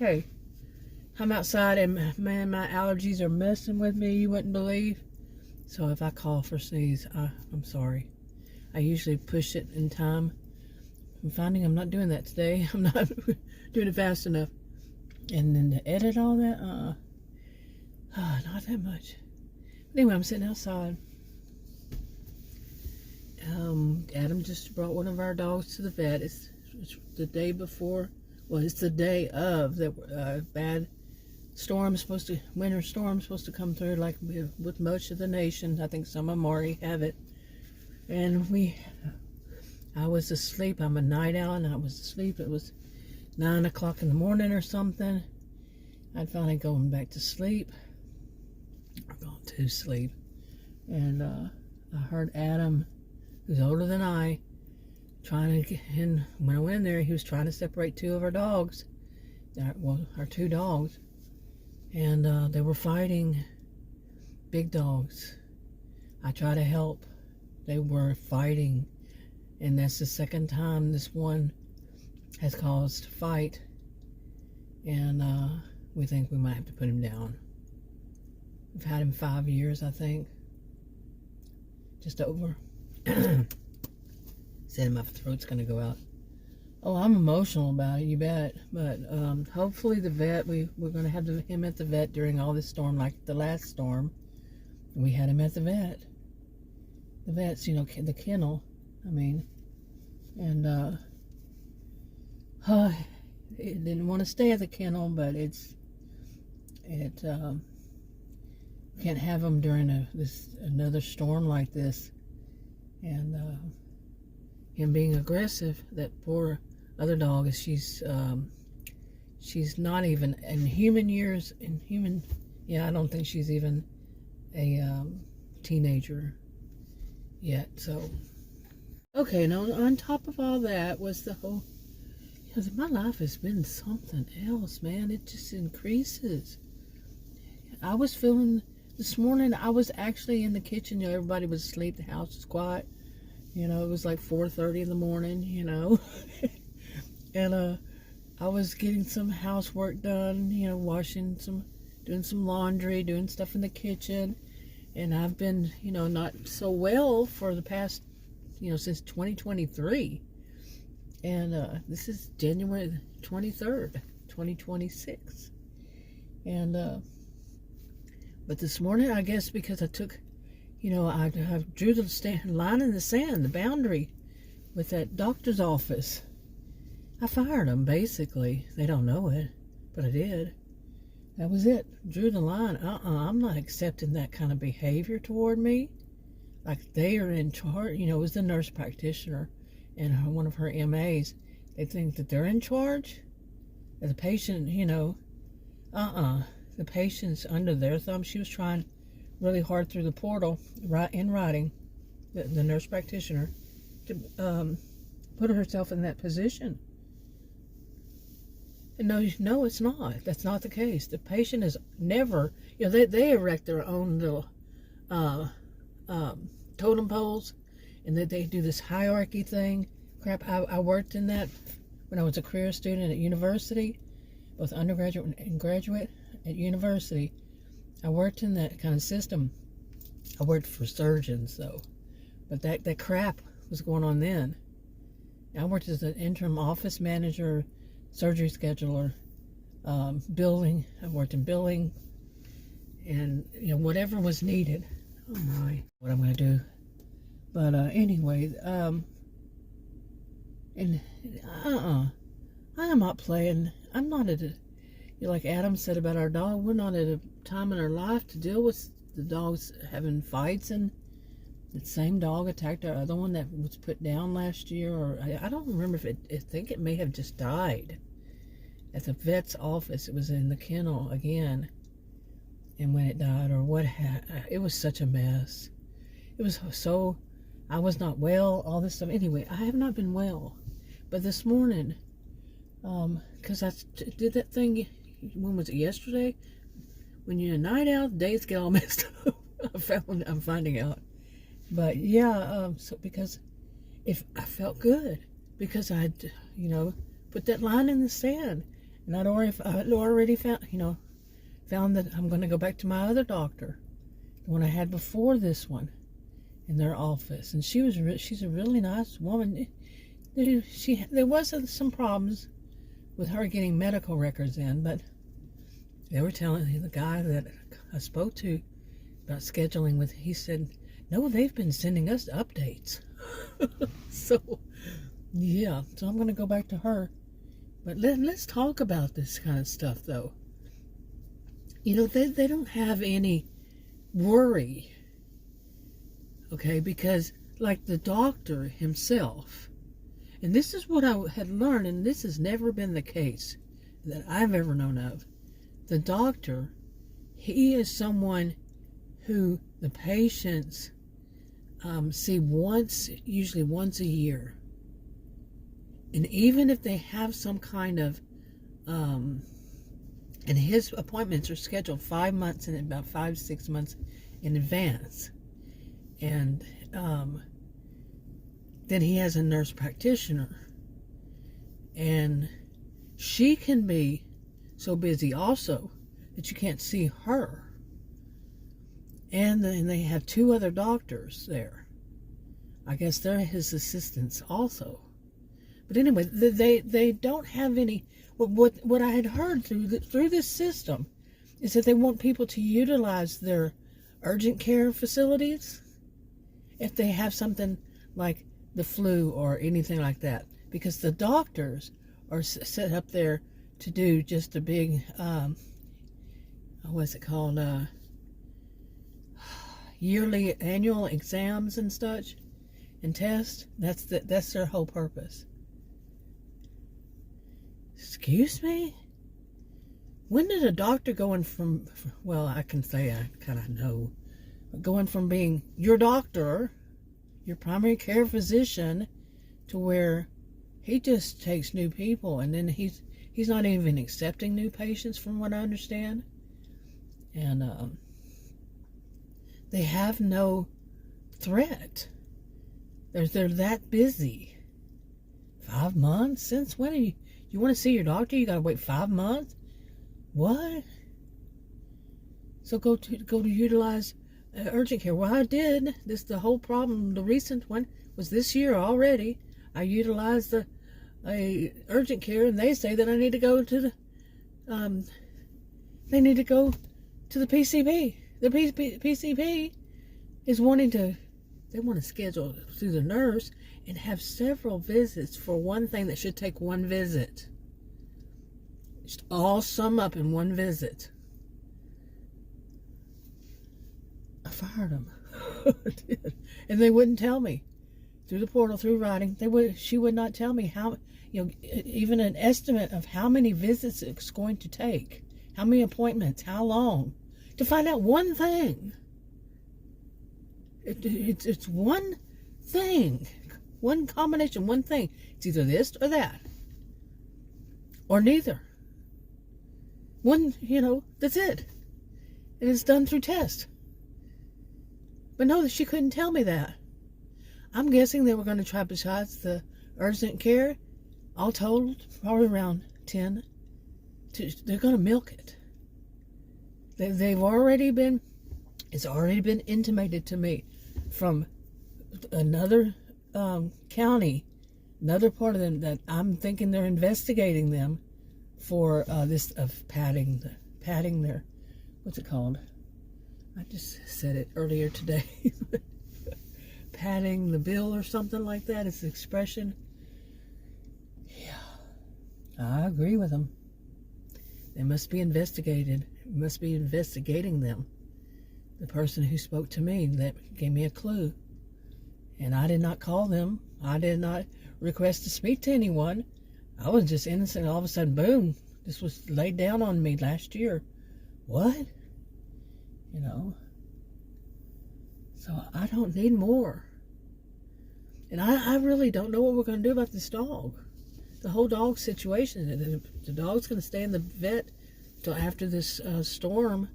Hey, I'm outside and man, my allergies are messing with me, you wouldn't believe. So if I cough or sneeze, I'm sorry. I usually push it in time. I'm finding I'm not doing that today. I'm not doing it fast enough. And then to edit all that, not that much. Anyway, I'm sitting outside. Adam just brought one of our dogs to the vet. It's the day before. Well, it's the day of the bad winter storm supposed to come through, like with most of the nation. I think some of them already have it. And I was asleep. I'm a night owl, and I was asleep. It was 9 o'clock in the morning or something. I'd finally gone back to sleep. Or gone to sleep. And I heard Adam, who's older than I, trying to get in. When I went in there, he was trying to separate two of our dogs. Our two dogs. And they were fighting, big dogs. I tried to help. They were fighting. And that's the second time this one has caused a fight. And we think we might have to put him down. We've had him 5 years, I think. Just over. Said my throat's going to go out. Oh, I'm emotional about it, you bet. But hopefully the vet, we're going to have him at the vet during all this storm, like the last storm. We had him at the vet. The vet's, the kennel, and it didn't want to stay at the kennel, but can't have him during another storm like this. And him being aggressive, that poor other dog, she's not even in human years. I don't think she's even a teenager yet. So, okay, now on top of all that was the whole, my life has been something else, man. It just increases. I was feeling, this morning, I was actually in the kitchen. Everybody was asleep. The house was quiet. It was like 4:30 in the morning, and I was getting some housework done, doing some laundry, doing stuff in the kitchen. And I've been, not so well for the past, since 2023. And this is January 23rd, 2026. And, but this morning, I guess because I took, I drew the line in the sand, the boundary with that doctor's office. I fired them, basically. They don't know it, but I did. That was it. Drew the line. I'm not accepting that kind of behavior toward me. Like they are in charge. It was the nurse practitioner and one of her MAs. They think that they're in charge. And the patient, the patient's under their thumb. She was trying really hard through the portal, in writing, the nurse practitioner, to put herself in that position. And no, it's not. That's not the case. The patient is never, they erect their own little totem poles, and they do this hierarchy thing. Crap, I worked in that when I was a career student at university, both undergraduate and graduate at university. I worked in that kind of system. I worked for surgeons, though. But that crap was going on then. I worked as an interim office manager, surgery scheduler, billing. I worked in billing. And, whatever was needed. Oh, my. What I'm going to do. But, anyway, I am not playing. I'm not at a, like Adam said about our dog, we're not at a time in our life to deal with the dogs having fights, and the same dog attacked our other one that was put down last year, or I don't remember if I think it may have just died at the vet's office. It was in the kennel again, and when it died, or it was such a mess. It was so, I was not well, all this stuff. Anyway, I have not been well, but this morning, because I did that thing, when was it, yesterday? When you're a night owl, days get all messed up. I'm finding out. But yeah, so because if I felt good, because I, put that line in the sand, And I'd already found that I'm going to go back to my other doctor, the one I had before this one, in their office. And she's a really nice woman. There was some problems with her getting medical records in, but they were telling the guy that I spoke to about scheduling with, he said, no, they've been sending us updates. So, yeah, so I'm going to go back to her. But let's talk about this kind of stuff, though. They don't have any worry, okay, because like the doctor himself, and this is what I had learned, and this has never been the case that I've ever known of. The doctor, he is someone who the patients see usually once a year. And even if they have some kind of, and his appointments are scheduled 5 months and about 5-6 months in advance. And then he has a nurse practitioner. And she can be so busy also that you can't see her. And then they have 2 other doctors there. I guess they're his assistants also. But anyway, they don't have any. What I had heard through this system is that they want people to utilize their urgent care facilities if they have something like the flu or anything like that, because the doctors are set up there to do just a big what's it called, yearly annual exams and such and tests. That's their whole purpose. Excuse me? When did a doctor going from, well, I can say I kind of know, but going from being your doctor, your primary care physician, to where he just takes new people, and then he's not even accepting new patients, from what I understand. And they have no threat. They're that busy. 5 months? Since when? You want to see your doctor? You gotta wait 5 months? What? So go to utilize urgent care. Well, I did. The whole problem. The recent one was this year already. I utilized the urgent care, and they say that I need to go to the they need to go to the PCP. The PCP is wanting to. They want to schedule through the nurse and have several visits for one thing that should take one visit. Just all sum up in one visit. I fired them. And they wouldn't tell me. Through the portal, through writing, she would not tell me how, even an estimate of how many visits it's going to take. How many appointments, how long. To find out one thing. It's one thing, one combination, one thing. It's either this or that, or neither. One, that's it. And it's done through test. But no, she couldn't tell me that. I'm guessing they were going to try, besides the urgent care, all told, probably around 10. They're going to milk it. It's already been intimated to me from another county, another part of them, that I'm thinking they're investigating them for this of padding their, what's it called? I just said it earlier today. Padding the bill or something like that is the expression. Yeah, I agree with them. They must be investigated. Must be investigating them. The person who spoke to me, that gave me a clue. And I did not call them. I did not request to speak to anyone. I was just innocent. All of a sudden, boom, this was laid down on me last year. What? So I don't need more. And I really don't know what we're going to do about this dog. The whole dog situation. The dog's going to stay in the vet till after this storm,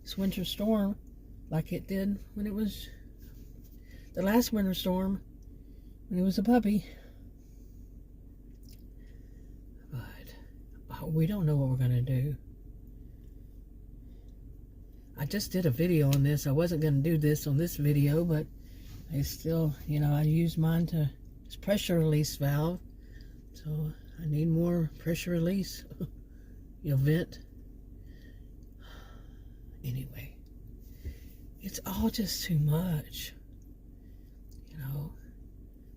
this winter storm, like it did when it was the last winter storm, when it was a puppy. But we don't know what we're going to do. I just did a video on this. I wasn't going to do this on this video, but I still, I used mine to, it's pressure release valve. So I need more pressure release. Vent. Anyway, it's all just too much.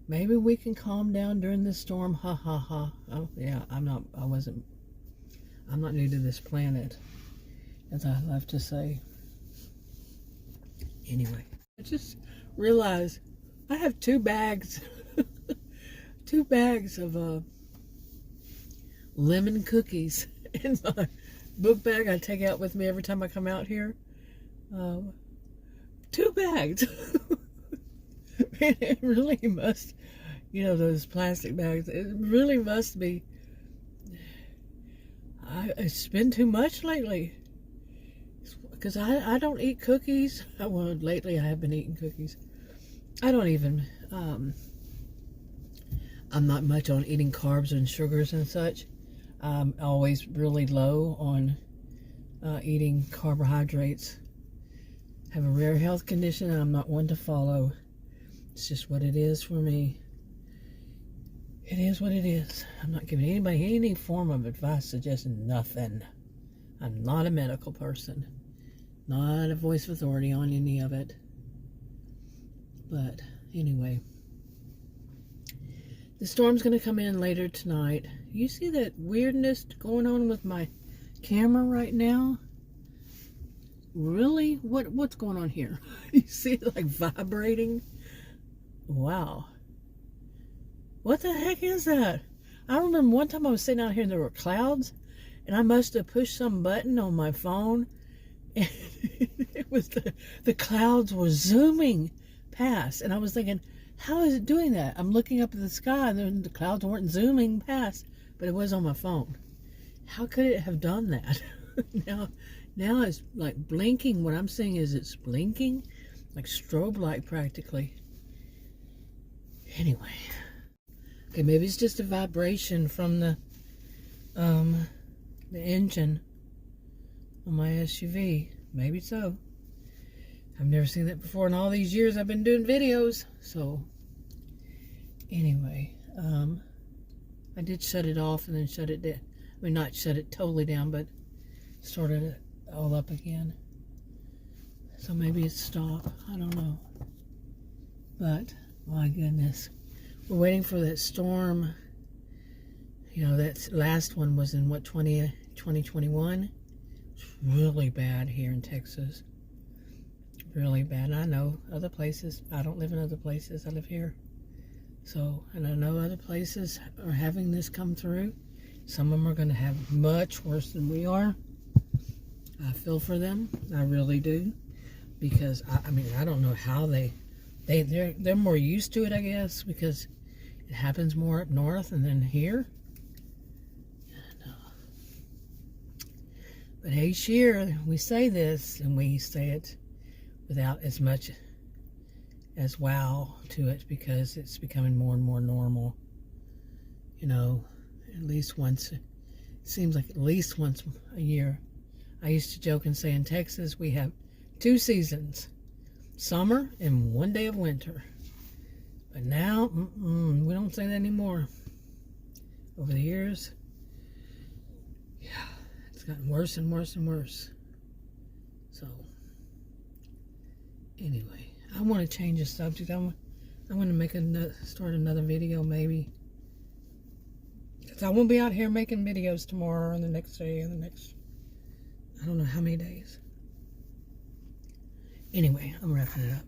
Maybe we can calm down during the storm. Ha ha ha. Oh yeah, I'm not new to this planet, as I love to say. Anyway, I just realized I have 2 bags, 2 bags of lemon cookies in my book bag I take out with me every time I come out here. 2 bags. It really must, those plastic bags, it really must be. It's been too much lately. Because I don't eat cookies. Well, lately I have been eating cookies. I don't even, I'm not much on eating carbs and sugars and such. I'm always really low on eating carbohydrates. I have a rare health condition and I'm not one to follow. It's just what it is for me. It is what it is. I'm not giving anybody any form of advice, suggesting nothing. I'm not a medical person. Not a voice of authority on any of it. But anyway, the storm's going to come in later tonight. You see that weirdness going on with my camera right now? Really? What's going on here? You see it like vibrating? Wow. What the heck is that? I remember one time I was sitting out here and there were clouds, and I must have pushed some button on my phone, and it was the clouds were zooming past, and I was thinking, how is it doing that? I'm looking up at the sky and the clouds weren't zooming past, but it was on my phone. How could it have done that? Now it's like blinking. What I'm seeing is it's blinking, like strobe light practically. Anyway, okay, maybe it's just a vibration from the engine on my SUV. Maybe so. I've never seen that before in all these years I've been doing videos. So, anyway, I did shut it off and then shut it down. I mean, not shut it totally down, but started it all up again. So maybe it's stopped. I don't know. But, my goodness. We're waiting for that storm. That last one was in, 2021? It's really bad here in Texas. Really bad. And I know other places. I don't live in other places. I live here. So, and I know other places are having this come through. Some of them are going to have much worse than we are. I feel for them. I really do. Because, I mean, I don't know how they're more used to it, I guess, because it happens more up north and then here. And, but each year we say this, and we say it without as much as wow to it, because it's becoming more and more normal. At least once, it seems like at least once a year. I used to joke and say in Texas we have 2 seasons, summer and 1 day of winter. But now, we don't say that anymore. Over the years, yeah, it's gotten worse and worse and worse. So, anyway, I want to change the subject. I want to start another video maybe. Because I won't be out here making videos tomorrow or the next day or the next, I don't know how many days. Anyway, I'm wrapping it up.